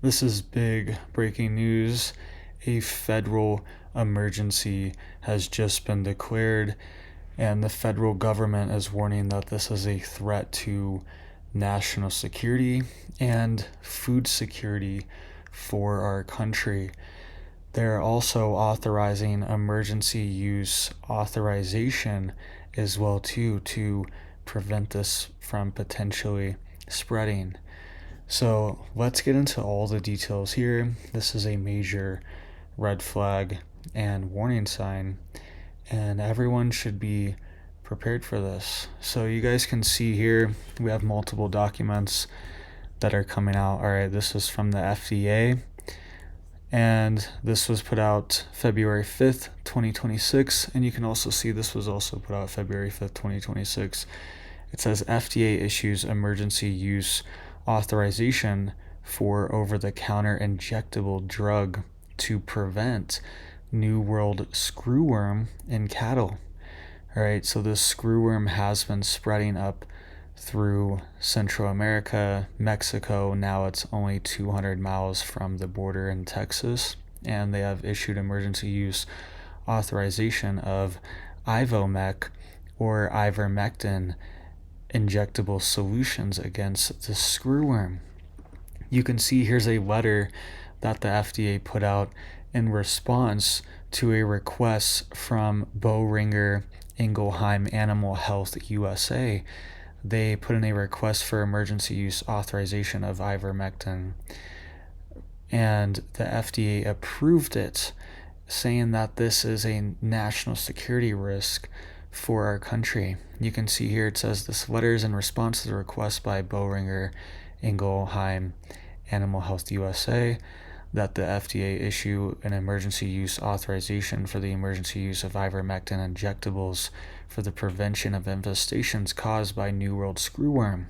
This is big breaking news. A federal emergency has just been declared, and the federal government is warning that this is a threat to national security and food security for our country. They're also authorizing emergency use authorization as well too to prevent this from potentially spreading. So let's get into all the details here. This is a major red flag and warning sign, and everyone should be prepared for this. So you guys can see here we have multiple documents that are coming out. All right, this is from the FDA, and this was put out February 5th, 2026, and you can also see this was also put out February 5th, 2026. It says FDA issues emergency use authorization for over-the-counter injectable drug to prevent New World screwworm in cattle. All right, so this screwworm has been spreading up through Central America, Mexico. Now it's only 200 miles from the border in Texas, and they have issued emergency use authorization of Ivomec or ivermectin injectable solutions against the screwworm. You can see here's a letter that the FDA put out in response to a request from Boehringer Ingelheim Animal Health USA. They put in a request for emergency use authorization of ivermectin, and the FDA approved it, saying that this is a national security risk for our country. You can see here it says this letter is in response to the request by Boehringer Ingelheim Animal Health USA that the FDA issue an emergency use authorization for the emergency use of ivermectin injectables for the prevention of infestations caused by New World screwworm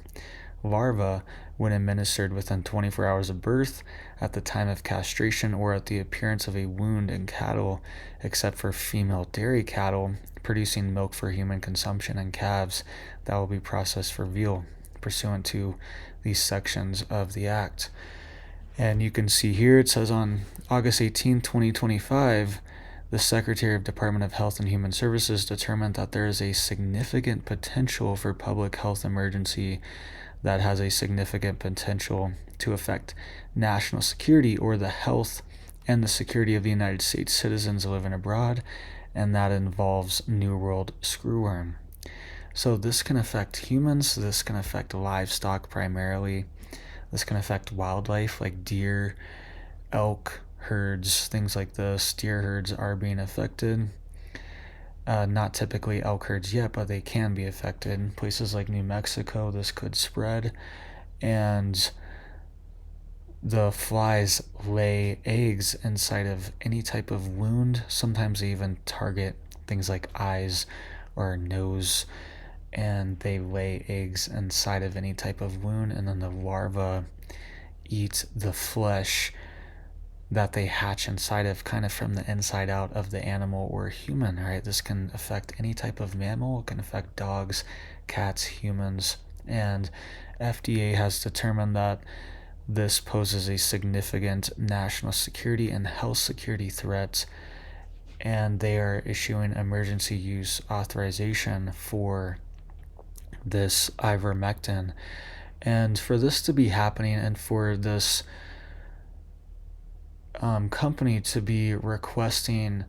larvae when administered within 24 hours of birth, at the time of castration, or at the appearance of a wound in cattle, except for female dairy cattle producing milk for human consumption, and calves that will be processed for veal, pursuant to these sections of the Act. And you can see here it says on August 18, 2025, the Secretary of Department of Health and Human Services determined that there is a significant potential for public health emergency that has a significant potential to affect national security or the health and the security of the United States citizens living abroad, and that involves New World screwworm. So this can affect humans, this can affect livestock primarily, this can affect wildlife like deer, elk herds, things like this. Deer herds are being affected. Not typically elk herds yet, but they can be affected. Places like New Mexico, this could spread. And the flies lay eggs inside of any type of wound. Sometimes they even target things like eyes or nose, and they lay eggs inside of any type of wound, and then the larvae eat the flesh that they hatch inside of, kind of from the inside out of the animal or human. Right, this can affect any type of mammal. It can affect dogs, cats, humans, and FDA has determined that this poses a significant national security and health security threat, and they are issuing emergency use authorization for this ivermectin. And for this to be happening, and for this company to be requesting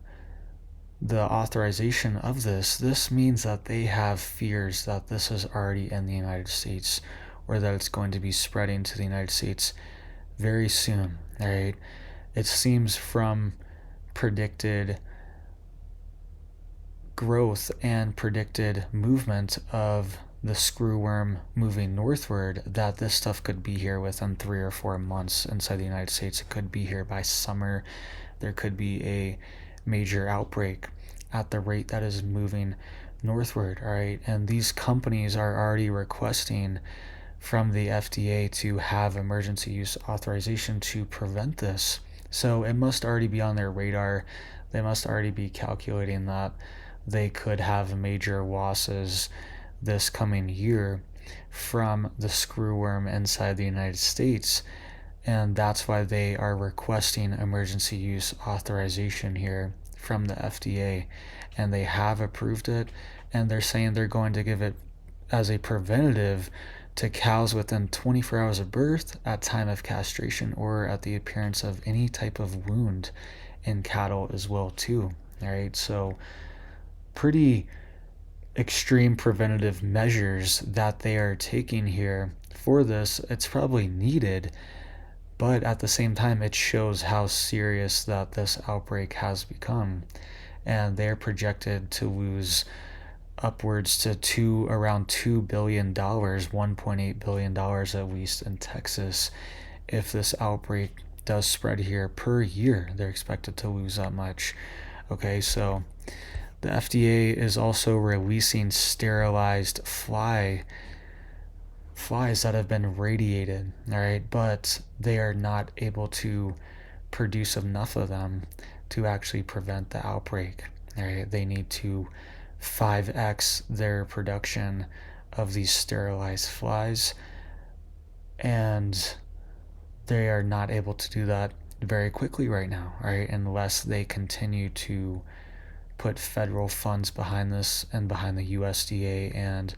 the authorization of this means that they have fears that this is already in the United States, or that it's going to be spreading to the United States very soon. All right, it seems from predicted growth and predicted movement of the screwworm moving northward that this stuff could be here within 3 or 4 months inside the United States. It could be here by summer. There could be a major outbreak at the rate that is moving northward. All right, and these companies are already requesting from the FDA to have emergency use authorization to prevent this. So it must already be on their radar. They must already be calculating that they could have major losses this coming year from the screwworm inside the United States. And that's why they are requesting emergency use authorization here from the FDA. And they have approved it, and they're saying they're going to give it as a preventative to cows within 24 hours of birth, at time of castration, or at the appearance of any type of wound in cattle as well too. All right, so pretty extreme preventative measures that they are taking here for this. It's probably needed, but at the same time, it shows how serious that this outbreak has become. And they're projected to lose upwards to around $2 billion, $1.8 billion at least in Texas. If this outbreak does spread here per year, they're expected to lose that much. Okay, so the FDA is also releasing sterilized flies that have been radiated, all right, but they are not able to produce enough of them to actually prevent the outbreak. All right, they need to 5x their production of these sterilized flies, and they are not able to do that very quickly right now, right? Unless they continue to put federal funds behind this and behind the USDA and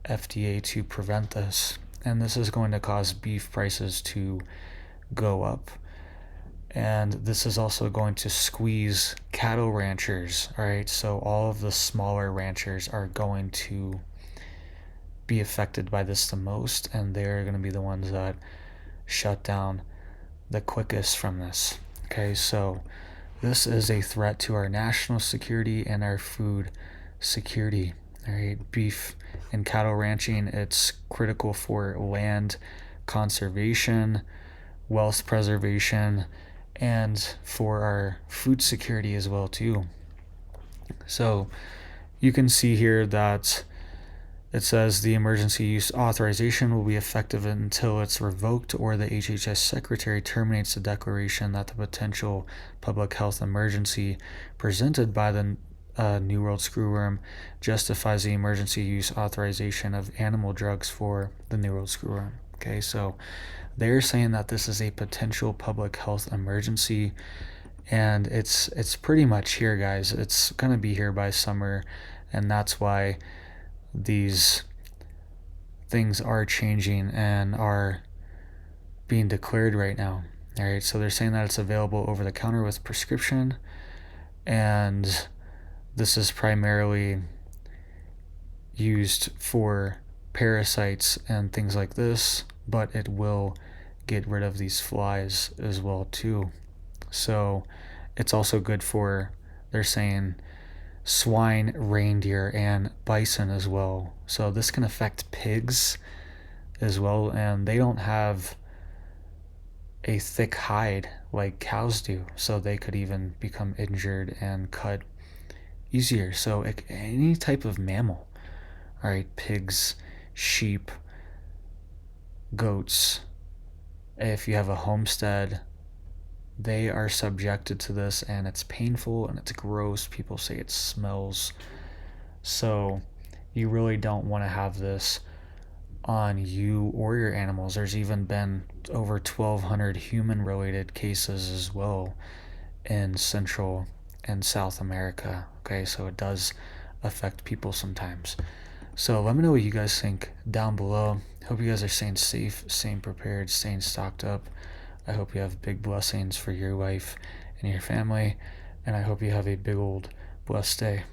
FDA to prevent this. And this is going to cause beef prices to go up. And this is also going to squeeze cattle ranchers, all right? So all of the smaller ranchers are going to be affected by this the most, and they're going to be the ones that shut down the quickest from this. Okay, so this is a threat to our national security and our food security. All right, beef and cattle ranching, it's critical for land conservation, wealth preservation, and for our food security as well too. So you can see here that it says the emergency use authorization will be effective until it's revoked or the HHS secretary terminates the declaration that the potential public health emergency presented by the New World screwworm justifies the emergency use authorization of animal drugs for the New World screwworm. Okay, so they're saying that this is a potential public health emergency, and it's pretty much here, guys. It's going to be here by summer, and that's why these things are changing and are being declared right now. All right, so they're saying that it's available over the counter with prescription, and this is primarily used for parasites and things like this, but it will get rid of these flies as well too. So it's also good for, they're saying, swine, reindeer, and bison as well. So this can affect pigs as well, and they don't have a thick hide like cows do, so they could even become injured and cut easier. So any type of mammal, all right, pigs, sheep, goats, if you have a homestead, they are subjected to this, and it's painful and it's gross. People say it smells. So you really don't want to have this on you or your animals. There's even been over 1,200 human related cases as well in Central and South America. Okay, so it does affect people sometimes. So let me know what you guys think down below. Hope you guys are staying safe, staying prepared, staying stocked up. I hope you have big blessings for your life and your family, and I hope you have a big old blessed day.